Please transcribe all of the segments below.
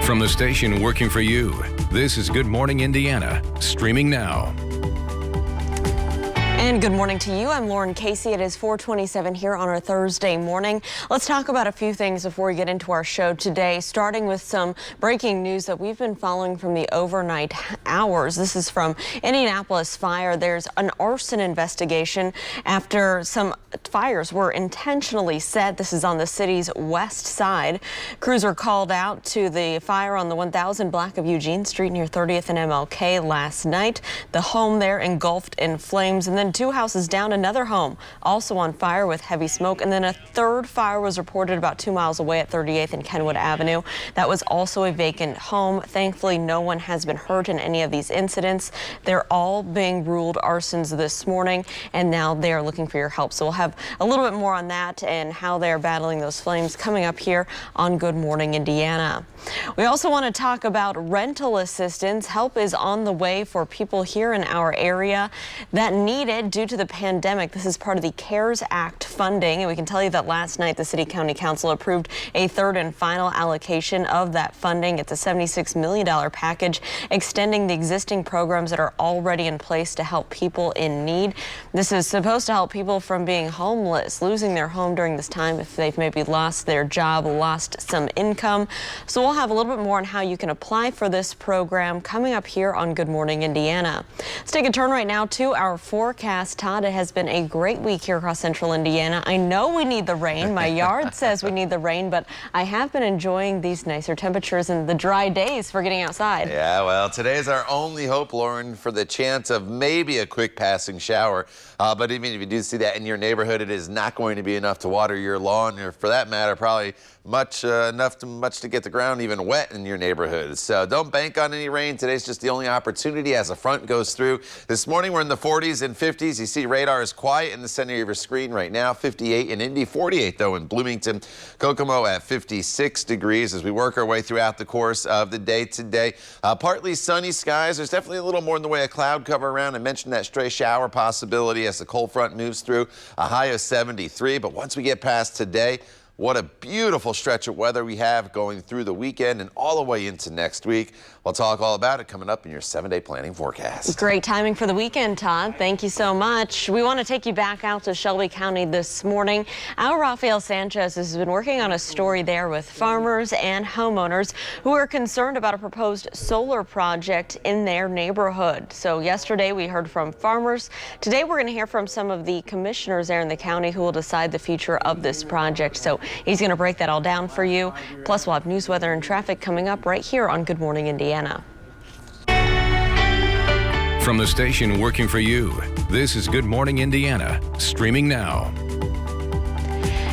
From the station working for you, this is Good Morning Indiana, streaming now. And good morning to you. I'm Lauren Casey. It is 4:27 here on our Thursday morning. Let's talk about a few things before we get into our show today, starting with some breaking news that we've been following from the overnight hours. This is from Indianapolis fire. There's an arson investigation after some fires were intentionally set. This is on the city's west side. Crews were called out to the fire on the 1000 block of Eugene Street near 30th and MLK last night. The home there engulfed in flames, and then two houses down, another home also on fire with heavy smoke, and then a third fire was reported about 2 miles away at 38th and Kenwood Avenue. That was also a vacant home. Thankfully, no one has been hurt in any of these incidents. They're all being ruled arsons this morning, and now they're looking for your help. So we'll have a little bit more on that and how they're battling those flames coming up here on Good Morning Indiana. We also want to talk about rental assistance. Help is on the way for people here in our area that need it due to the pandemic. This is part of the CARES Act funding, and we can tell you that last night the City County Council approved a third and final allocation of that funding. It's a $76 million package extending the existing programs that are already in place to help people in need. This is supposed to help people from being homeless, losing their home during this time if they've maybe lost their job, lost some income. So we'll have a little bit more on how you can apply for this program coming up here on Good Morning Indiana. Let's take a turn right now to our forecast. Todd, it has been a great week here across central Indiana. I know we need the rain. My yard says we need the rain, but I have been enjoying these nicer temperatures and the dry days for getting outside. Yeah, well, today is our only hope, Lauren, for the chance of maybe a quick passing shower. But even if you do see that in your neighborhood, it is not going to be enough to water your lawn, or for that matter, probably much to get the ground even wet in your neighborhood. So don't bank on any rain. Today's just the only opportunity as a front goes through. This morning we're in the 40s and 50s. You see radar is quiet in the center of your screen right now. 58 in Indy, 48 though in Bloomington. Kokomo at 56 degrees as we work our way throughout the course of the day today. Partly sunny skies. There's definitely a little more in the way of cloud cover around. I mentioned that stray shower possibility as the cold front moves through. A high of 73, but once we get past today, what a beautiful stretch of weather we have going through the weekend and all the way into next week. We'll talk all about it coming up in your 7-day planning forecast. Great timing for the weekend, Todd. Thank you so much. We want to take you back out to Shelby County this morning. Our Rafael Sanchez has been working on a story there with farmers and homeowners who are concerned about a proposed solar project in their neighborhood. So yesterday we heard from farmers. Today we're going to hear from some of the commissioners there in the county who will decide the future of this project. So he's going to break that all down for you. Plus, we'll have news, weather, and traffic coming up right here on Good Morning Indiana. From the station working for you, this is Good Morning Indiana, streaming now.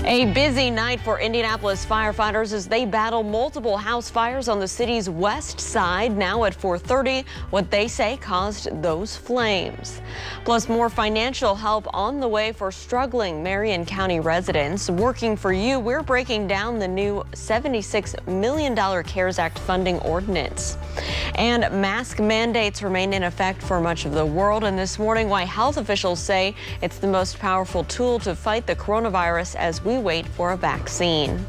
A busy night for Indianapolis firefighters as they battle multiple house fires on the city's west side. Now at 4:30, what they say caused those flames. Plus, more financial help on the way for struggling Marion County residents. Working for you, we're breaking down the new $76 million CARES Act funding ordinance. And mask mandates remain in effect for much of the world. And this morning, why health officials say it's the most powerful tool to fight the coronavirus as we wait for a vaccine.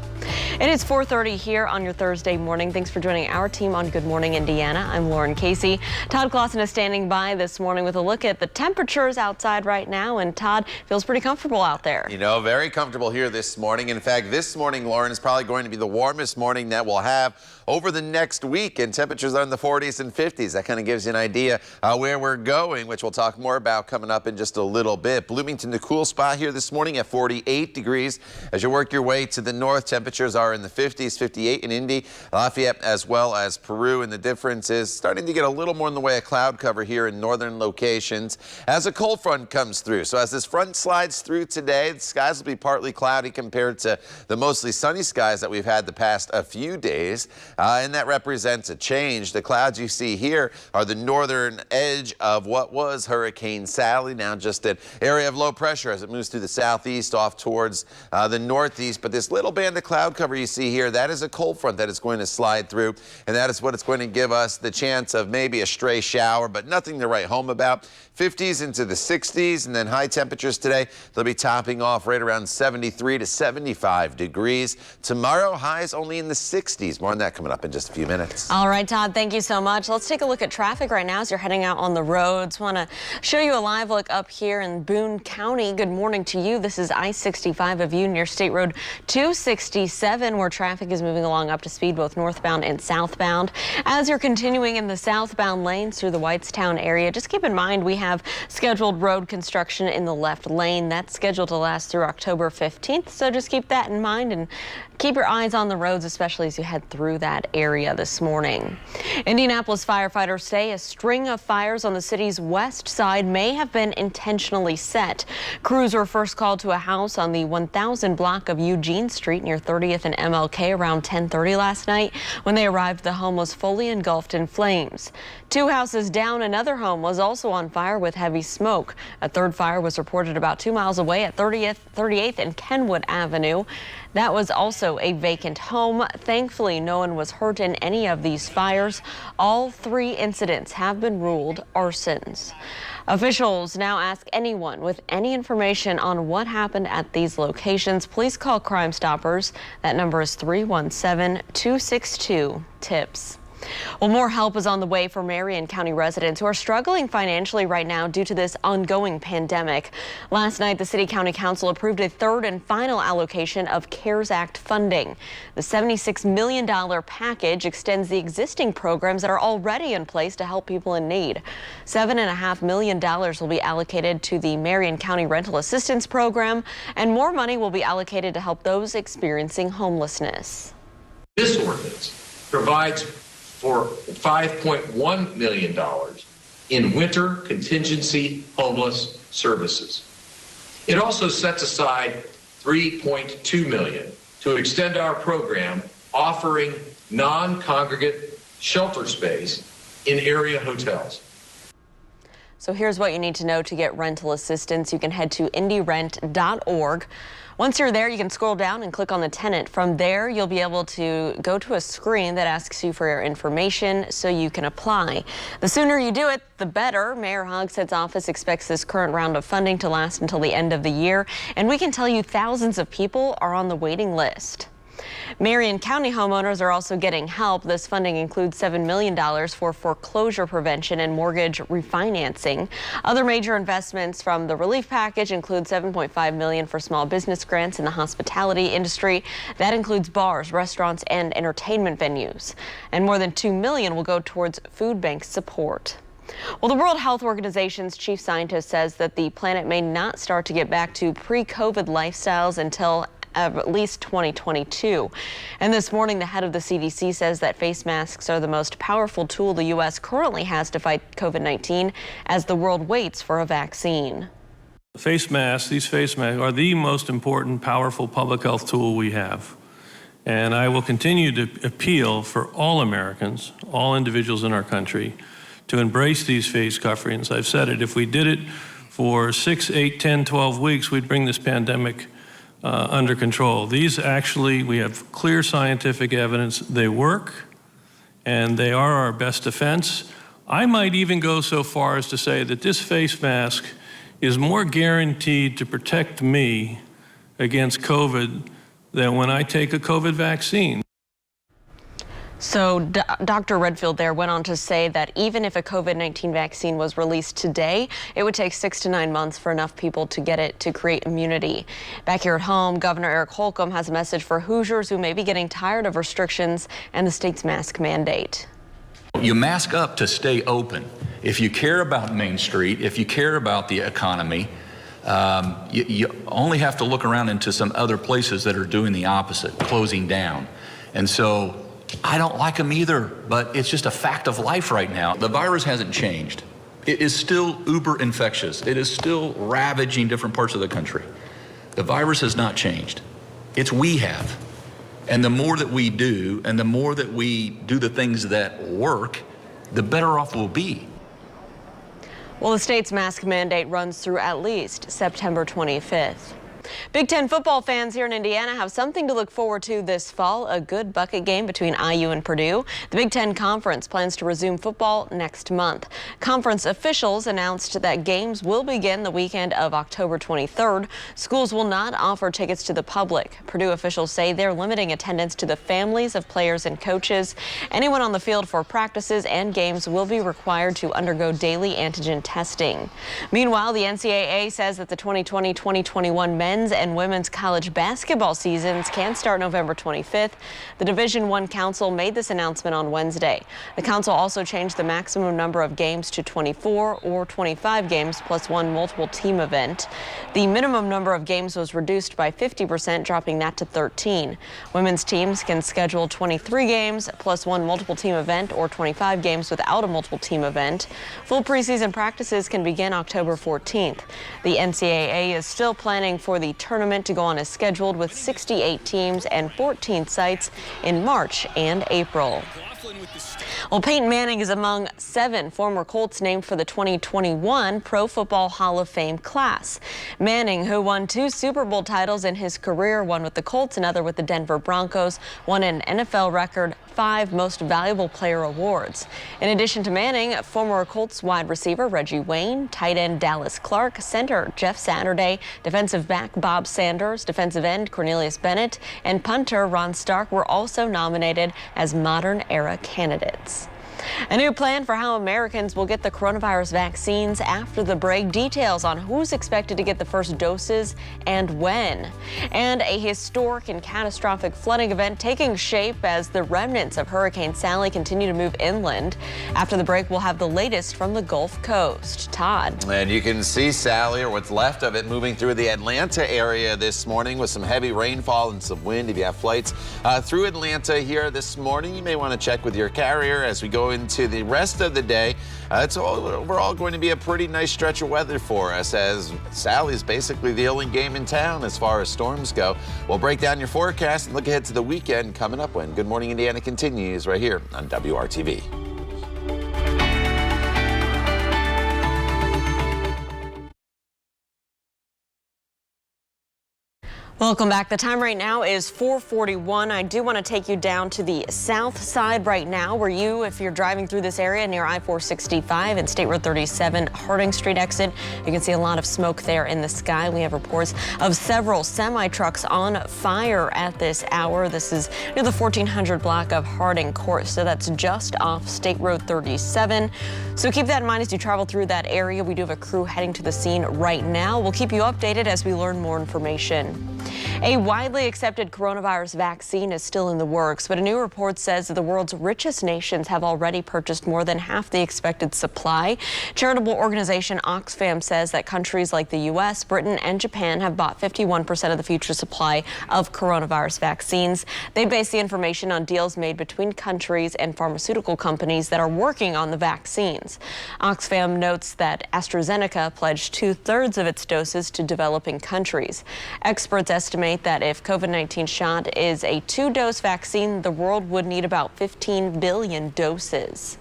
It is 4:30 here on your Thursday morning. Thanks for joining our team on Good Morning Indiana. I'm Lauren Casey. Todd Clausen is standing by this morning with a look at the temperatures outside right now. And Todd, feels pretty comfortable out there. You know, very comfortable here this morning. In fact, this morning, Lauren, is probably going to be the warmest morning that we'll have over the next week, and temperatures are in the 40s and 50s. That kind of gives you an idea where we're going, which we'll talk more about coming up in just a little bit. Bloomington, the cool spot here this morning at 48 degrees. As you work your way to the north, temperatures are in the 50s, 58 in Indy, Lafayette, as well as Peru, and the difference is starting to get a little more in the way of cloud cover here in northern locations as a cold front comes through. So as this front slides through today, the skies will be partly cloudy compared to the mostly sunny skies that we've had the past a few days. And that represents a change. The clouds you see here are the northern edge of what was Hurricane Sally, now just an area of low pressure as it moves through the southeast off towards the northeast. But this little band of clouds cloud cover you see here, that is a cold front that is going to slide through, and that is what it's going to give us the chance of maybe a stray shower, but nothing to write home about. 50s into the 60s, and then high temperatures today. They'll be topping off right around 73 to 75 degrees. Tomorrow, highs only in the 60s. More on that coming up in just a few minutes. All right, Todd, thank you so much. Let's take a look at traffic right now as you're heading out on the roads. Want to show you a live look up here in Boone County. Good morning to you. This is I-65 of you near State Road 267, where traffic is moving along up to speed both northbound and southbound. As you're continuing in the southbound lanes through the Whitestown area, just keep in mind we have scheduled road construction in the left lane. That's scheduled to last through October 15th, so just keep that in mind and keep your eyes on the roads, especially as you head through that area this morning. Indianapolis firefighters say a string of fires on the city's west side may have been intentionally set. Crews were first called to a house on the 1000 block of Eugene Street near 30th and MLK around 10:30 last night. When they arrived, the home was fully engulfed in flames. 2 houses down, another home was also on fire with heavy smoke. A third fire was reported about 2 miles away at 38th and Kenwood Avenue. That was also a vacant home. Thankfully, no one was hurt in any of these fires. All 3 incidents have been ruled arsons. Officials now ask anyone with any information on what happened at these locations, please call Crime Stoppers. That number is 317-262-TIPS. Well, more help is on the way for Marion County residents who are struggling financially right now due to this ongoing pandemic. Last night, the City County Council approved a third and final allocation of CARES Act funding. The $76 million package extends the existing programs that are already in place to help people in need. $7.5 million will be allocated to the Marion County Rental Assistance Program, and more money will be allocated to help those experiencing homelessness. This ordinance provides for $5.1 million in winter contingency homeless services. It also sets aside $3.2 million to extend our program offering non-congregate shelter space in area hotels. So here's what you need to know to get rental assistance. You can head to indyrent.org. Once you're there, you can scroll down and click on the tenant. From there, you'll be able to go to a screen that asks you for your information so you can apply. The sooner you do it, the better. Mayor Hogstead's office expects this current round of funding to last until the end of the year, and we can tell you thousands of people are on the waiting list. Marion County homeowners are also getting help. This funding includes $7 million for foreclosure prevention and mortgage refinancing. Other major investments from the relief package include $7.5 million for small business grants in the hospitality industry. That includes bars, restaurants, and entertainment venues. And more than $2 million will go towards food bank support. Well, the World Health Organization's chief scientist says that the planet may not start to get back to pre-COVID lifestyles until at least 2022. And this morning, the head of the CDC says that face masks are the most powerful tool the U.S. currently has to fight COVID-19 as the world waits for a vaccine. These face masks are the most important, powerful public health tool we have. And I will continue to appeal for all Americans, all individuals in our country, to embrace these face coverings. I've said it, if we did it for 6, 8, 10, 12 weeks, we'd bring this pandemic under control. These actually, we have clear scientific evidence they work, and they are our best defense. I might even go so far as to say that this face mask is more guaranteed to protect me against COVID than when I take a COVID vaccine. So Dr. Redfield there went on to say that even if a COVID-19 vaccine was released today, it would take 6 to 9 months for enough people to get it to create immunity. Back here at home, Governor Eric Holcomb has a message for Hoosiers who may be getting tired of restrictions and the state's mask mandate. You mask up to stay open. If you care about Main Street, if you care about the economy, you only have to look around into some other places that are doing the opposite, closing down. And so I don't like them either, but it's just a fact of life right now. The virus hasn't changed. It is still uber infectious. It is still ravaging different parts of the country. The virus has not changed. It's we have. And the more that we do, and the more that we do the things that work, the better off we'll be. Well, the state's mask mandate runs through at least September 25th. Big Ten football fans here in Indiana have something to look forward to this fall, a good bucket game between IU and Purdue. The Big Ten Conference plans to resume football next month. Conference officials announced that games will begin the weekend of October 23rd. Schools will not offer tickets to the public. Purdue officials say they're limiting attendance to the families of players and coaches. Anyone on the field for practices and games will be required to undergo daily antigen testing. Meanwhile, the NCAA says that the 2020-2021 men's and women's college basketball seasons can start November 25th. The Division I Council made this announcement on Wednesday. The council also changed the maximum number of games to 24 or 25 games plus one multiple team event. The minimum number of games was reduced by 50%, dropping that to 13. Women's teams can schedule 23 games plus one multiple team event or 25 games without a multiple team event. Full preseason practices can begin October 14th. The NCAA is still planning for the tournament to go on as scheduled with 68 teams and 14 sites in March and April. Well, Peyton Manning is among 7 former Colts named for the 2021 Pro Football Hall of Fame class. Manning, who won 2 Super Bowl titles in his career, one with the Colts, another with the Denver Broncos, won an NFL record 5 Most Valuable Player awards. In addition to Manning, former Colts wide receiver Reggie Wayne, tight end Dallas Clark, center Jeff Saturday, defensive back Bob Sanders, defensive end Cornelius Bennett, and punter Ron Stark were also nominated as modern era candidates. A new plan for how Americans will get the coronavirus vaccines after the break. Details on who's expected to get the first doses and when. And a historic and catastrophic flooding event taking shape as the remnants of Hurricane Sally continue to move inland. After the break, we'll have the latest from the Gulf Coast. Todd. And you can see Sally, or what's left of it, moving through the Atlanta area this morning with some heavy rainfall and some wind. If you have flights through Atlanta here this morning, you may want to check with your carrier as we go into the rest of the day. It's overall going to be a pretty nice stretch of weather for us, as Sally's basically the only game in town as far as storms go. We'll break down your forecast and look ahead to the weekend coming up when Good Morning Indiana continues right here on WRTV. Welcome back. The time right now is 4:41. I do want to take you down to the south side right now, where if you're driving through this area near I-465 and State Road 37 Harding Street exit, you can see a lot of smoke there in the sky. We have reports of several semi-trucks on fire at this hour. This is near the 1400 block of Harding Court, so that's just off State Road 37. So keep that in mind as you travel through that area. We do have a crew heading to the scene right now. We'll keep you updated as we learn more information. A widely accepted coronavirus vaccine is still in the works, but a new report says that the world's richest nations have already purchased more than half the expected supply. Charitable organization Oxfam says that countries like the U.S., Britain, and Japan have bought 51% of the future supply of coronavirus vaccines. They base the information on deals made between countries and pharmaceutical companies that are working on the vaccines. Oxfam notes that AstraZeneca pledged 2/3 of its doses to developing countries. Experts estimate that if COVID-19 shot is a 2-dose vaccine, the world would need about 15 billion doses.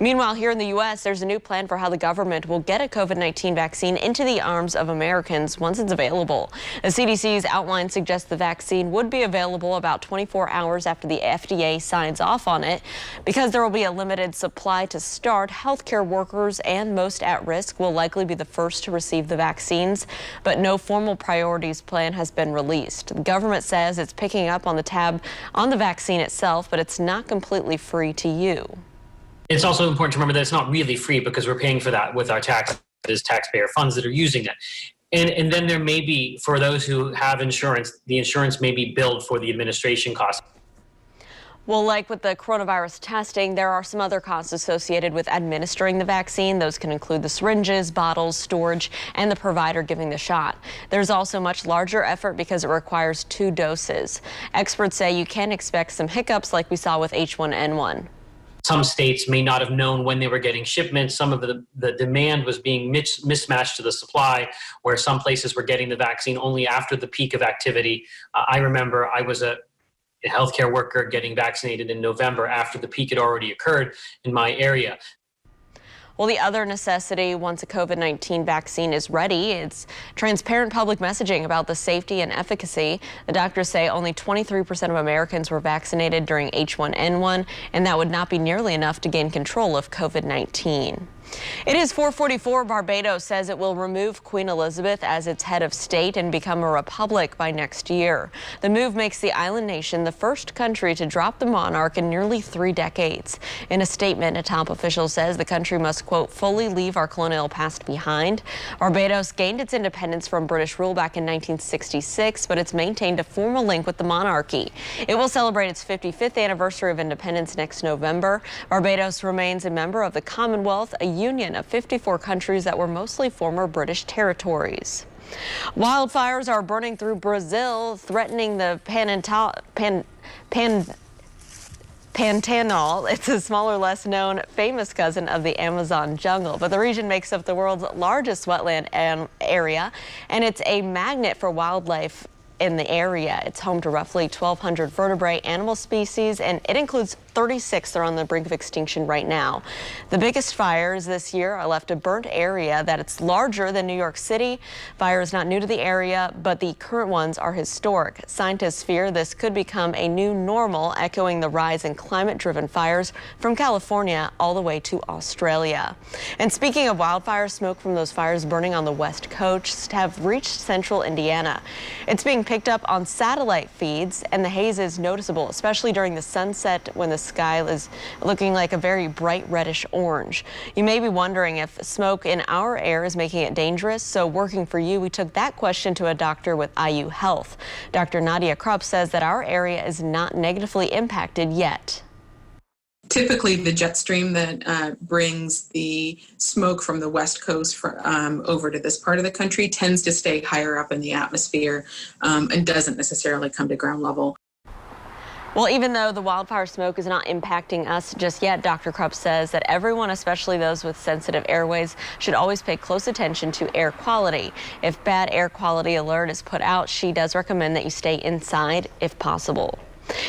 Meanwhile, here in the U.S., there's a new plan for how the government will get a COVID-19 vaccine into the arms of Americans once it's available. The CDC's outline suggests the vaccine would be available about 24 hours after the FDA signs off on it. Because there will be a limited supply to start, healthcare workers and most at risk will likely be the first to receive the vaccines, but no formal priorities plan has been released. The government says it's picking up on the tab on the vaccine itself, but it's not completely free to you. It's also important to remember that it's not really free because we're paying for that with our taxpayer funds that are using it. And then there may be, for those who have insurance, the insurance may be billed for the administration costs. Well, like with the coronavirus testing, there are some other costs associated with administering the vaccine. Those can include the syringes, bottles, storage, and the provider giving the shot. There's also much larger effort because it requires 2 doses. Experts say you can expect some hiccups like we saw with H1N1. Some states may not have known when they were getting shipments. Some of the demand was being mismatched to the supply, where some places were getting the vaccine only after the peak of activity. I remember I was a healthcare worker getting vaccinated in November after the peak had already occurred in my area. Well, the other necessity once a COVID-19 vaccine is ready, it's transparent public messaging about the safety and efficacy. The doctors say only 23% of Americans were vaccinated during H1N1, and that would not be nearly enough to gain control of COVID-19. It is 4:44. Barbados says it will remove Queen Elizabeth as its head of state and become a republic by next year. The move makes the island nation the first country to drop the monarch in nearly 3 decades. In a statement, a top official says the country must, quote, fully leave our colonial past behind. Barbados gained its independence from British rule back in 1966, but it's maintained a formal link with the monarchy. It will celebrate its 55th anniversary of independence next November. Barbados remains a member of the Commonwealth, a union of 54 countries that were mostly former British territories. Wildfires are burning through Brazil, threatening the Pantanal. It's a smaller, less known, famous cousin of the Amazon jungle, but the region makes up the world's largest wetland area, and it's a magnet for wildlife in the area. It's home to roughly 1,200 vertebrate animal species, and it includes 36 that are on the brink of extinction right now. The biggest fires this year are left a burnt area that it's larger than New York City. Fire is not new to the area, but the current ones are historic. Scientists fear this could become a new normal, echoing the rise in climate-driven fires from California all the way to Australia. And speaking of wildfires, smoke from those fires burning on the west coast have reached central Indiana. It's being picked up on satellite feeds, and the haze is noticeable, especially during the sunset when the sky is looking like a very bright reddish orange. You may be wondering if smoke in our air is making it dangerous. So working for you, we took that question to a doctor with IU Health. Dr. Nadia Krupp says that our area is not negatively impacted yet. Typically, the jet stream that brings the smoke from the west coast over to this part of the country tends to stay higher up in the atmosphere and doesn't necessarily come to ground level. Well, even though the wildfire smoke is not impacting us just yet, Dr. Krupp says that everyone, especially those with sensitive airways, should always pay close attention to air quality. If bad air quality alert is put out, she does recommend that you stay inside if possible.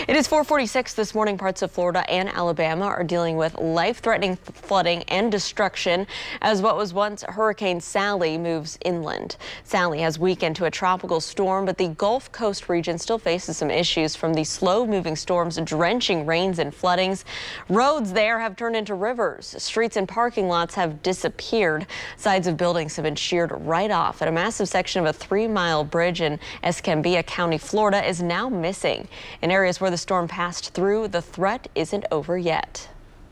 It is 4:46 this morning. Parts of Florida and Alabama are dealing with life-threatening flooding and destruction as what was once Hurricane Sally moves inland. Sally has weakened to a tropical storm, but the Gulf Coast region still faces some issues from the slow-moving storms, drenching rains and floodings. Roads there have turned into rivers. Streets and parking lots have disappeared. Sides of buildings have been sheared right off, and a massive section of a 3-mile bridge in Escambia County, Florida is now missing. In areas where the storm passed through, the threat isn't over yet.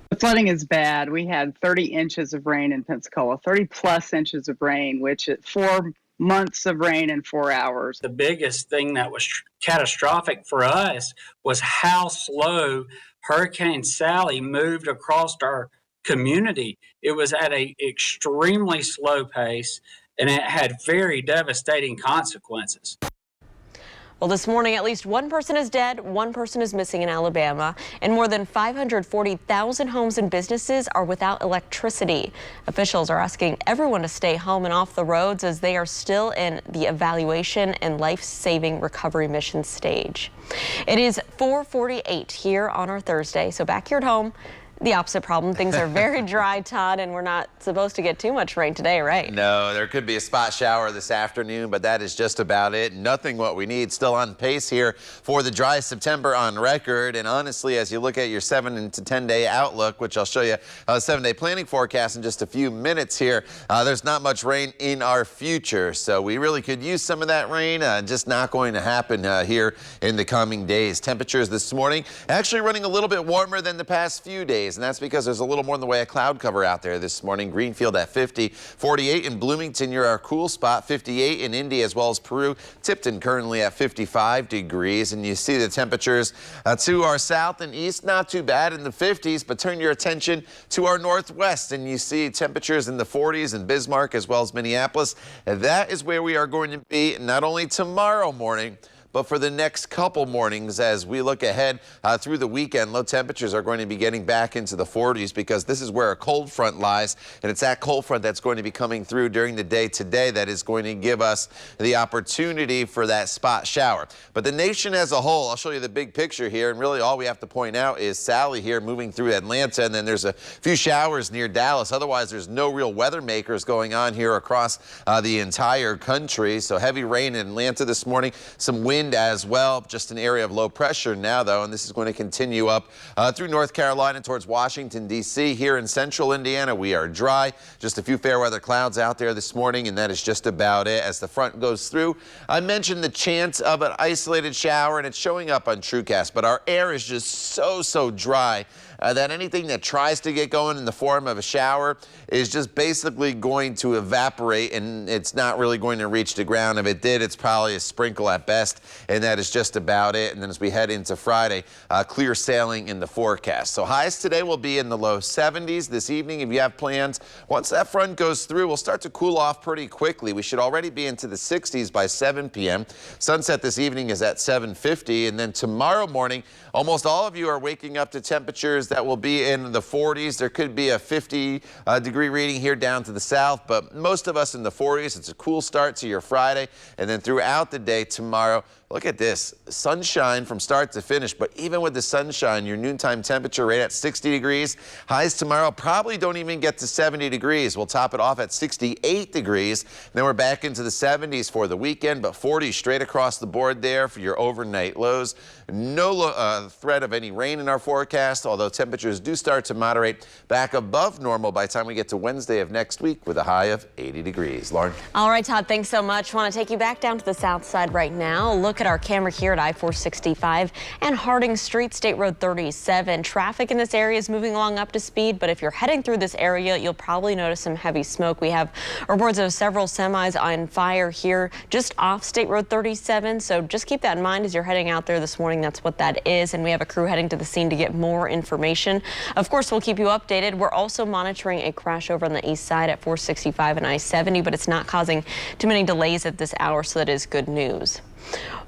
The flooding is bad. We had 30 inches of rain in Pensacola, 30 plus inches of rain, which is 4 months of rain in 4 hours. The biggest thing that was catastrophic for us was how slow Hurricane Sally moved across our community. It was at an extremely slow pace, and it had very devastating consequences. Well, this morning, at least one person is dead, one person is missing in Alabama, and more than 540,000 homes and businesses are without electricity. Officials are asking everyone to stay home and off the roads as they are still in the evaluation and life-saving recovery mission stage. It is 4:48 here on our Thursday, so back here at home, the opposite problem. Things are very dry, Todd, and we're not supposed to get too much rain today, right? No, there could be a spot shower this afternoon, but that is just about it. Nothing what we need. Still on pace here for the driest September on record. And honestly, as you look at your 7 to 10 day outlook, which I'll show you a 7-day planning forecast in just a few minutes here, there's not much rain in our future. So we really could use some of that rain. Just not going to happen here in the coming days. Temperatures this morning actually running a little bit warmer than the past few days. And that's because there's a little more in the way of cloud cover out there this morning. Greenfield at 50, 48 in Bloomington, you're our cool spot, 58 in Indy as well as Peru. Tipton currently at 55 degrees. And you see the temperatures to our south and east, not too bad in the 50s, but turn your attention to our northwest and you see temperatures in the 40s in Bismarck as well as Minneapolis. And that is where we are going to be not only tomorrow morning, but for the next couple mornings as we look ahead through the weekend, low temperatures are going to be getting back into the 40s because this is where a cold front lies, and it's that cold front that's going to be coming through during the day today that is going to give us the opportunity for that spot shower. But the nation as a whole, I'll show you the big picture here, and really all we have to point out is Sally here moving through Atlanta, and then there's a few showers near Dallas. Otherwise, there's no real weather makers going on here across the entire country. So heavy rain in Atlanta this morning, some wind as well, just an area of low pressure now though, and this is going to continue up through North Carolina towards Washington, D.C. Here in central Indiana, we are dry. Just a few fair weather clouds out there this morning, and that is just about it as the front goes through. I mentioned the chance of an isolated shower, and it's showing up on TrueCast, but our air is just so dry that anything that tries to get going in the form of a shower is just basically going to evaporate, and it's not really going to reach the ground. If it did, it's probably a sprinkle at best, and that is just about it. And then as we head into Friday, clear sailing in the forecast. So highs today will be in the low 70s this evening if you have plans. Once that front goes through, we'll start to cool off pretty quickly. We should already be into the 60s by 7 p.m. Sunset this evening is at 7:50, and then tomorrow morning, almost all of you are waking up to temperatures that will be in the 40s. There could be a 50-degree reading here down to the south, but most of us in the 40s. It's a cool start to your Friday, and then throughout the day tomorrow, look at this, sunshine from start to finish, but even with the sunshine, your noontime temperature right at 60 degrees. Highs tomorrow probably don't even get to 70 degrees. We'll top it off at 68 degrees. Then we're back into the 70s for the weekend, but 40 straight across the board there for your overnight lows. No threat of any rain in our forecast, although temperatures do start to moderate back above normal by the time we get to Wednesday of next week with a high of 80 degrees. Lauren? All right, Todd, thanks so much. Want to take you back down to the south side right now. Look at our camera here at I-465 and Harding Street, State Road 37. Traffic in this area is moving along up to speed, but if you're heading through this area, you'll probably notice some heavy smoke. We have reports of several semis on fire here just off State Road 37, so just keep that in mind as you're heading out there this morning. That's what that is, and we have a crew heading to the scene to get more information. Of course, we'll keep you updated. We're also monitoring a crash over on the east side at 465 and I-70, but it's not causing too many delays at this hour, so that is good news.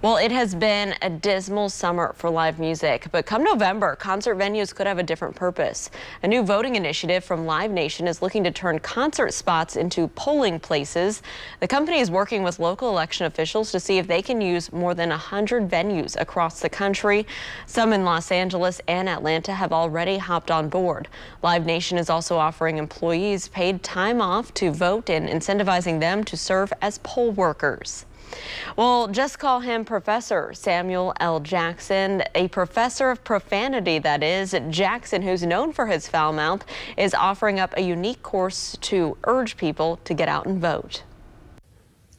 Well, it has been a dismal summer for live music, but come November, concert venues could have a different purpose. A new voting initiative from Live Nation is looking to turn concert spots into polling places. The company is working with local election officials to see if they can use more than 100 venues across the country. Some in Los Angeles and Atlanta have already hopped on board. Live Nation is also offering employees paid time off to vote and incentivizing them to serve as poll workers. Well, just call him Professor Samuel L. Jackson, a professor of profanity, that is. Jackson, who's known for his foul mouth, is offering up a unique course to urge people to get out and vote.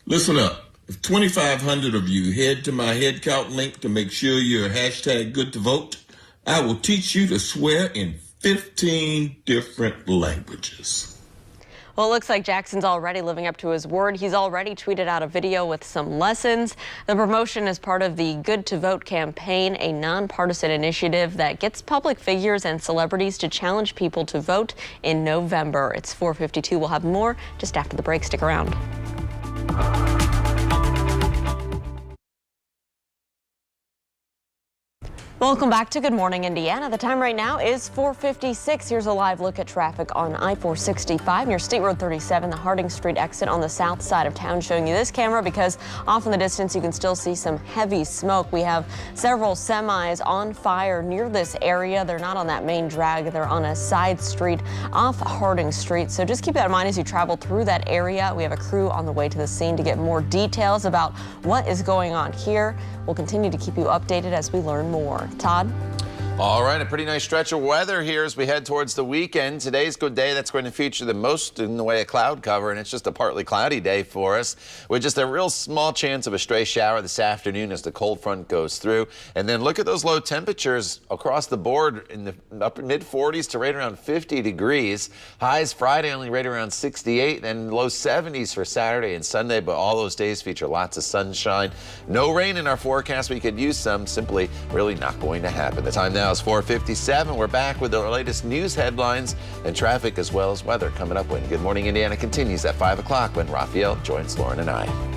Listen up. If 2,500 of you head to my head count link to make sure you're #GoodToVote, I will teach you to swear in 15 different languages. Well, it looks like Jackson's already living up to his word. He's already tweeted out a video with some lessons. The promotion is part of the Good to Vote campaign, a nonpartisan initiative that gets public figures and celebrities to challenge people to vote in November. It's 4:52. We'll have more just after the break. Stick around. Welcome back to Good Morning Indiana. The time right now is 4:56. Here's a live look at traffic on I-465 near State Road 37, the Harding Street exit on the south side of town. Showing you this camera because off in the distance you can still see some heavy smoke. We have several semis on fire near this area. They're not on that main drag. They're on a side street off Harding Street. So just keep that in mind as you travel through that area. We have a crew on the way to the scene to get more details about what is going on here. We'll continue to keep you updated as we learn more. Todd? All right, a pretty nice stretch of weather here as we head towards the weekend. Today's good day. That's going to feature the most in the way of cloud cover, and it's just a partly cloudy day for us with just a real small chance of a stray shower this afternoon as the cold front goes through. And then look at those low temperatures across the board in the upper mid-40s to right around 50 degrees. Highs Friday only right around 68, and low 70s for Saturday and Sunday, but all those days feature lots of sunshine. No rain in our forecast. We could use some. Simply really not going to happen. The time now is 4:57. We're back with the latest news headlines and traffic as well as weather coming up when Good Morning Indiana continues at 5 o'clock when Raphael joins Lauren and I.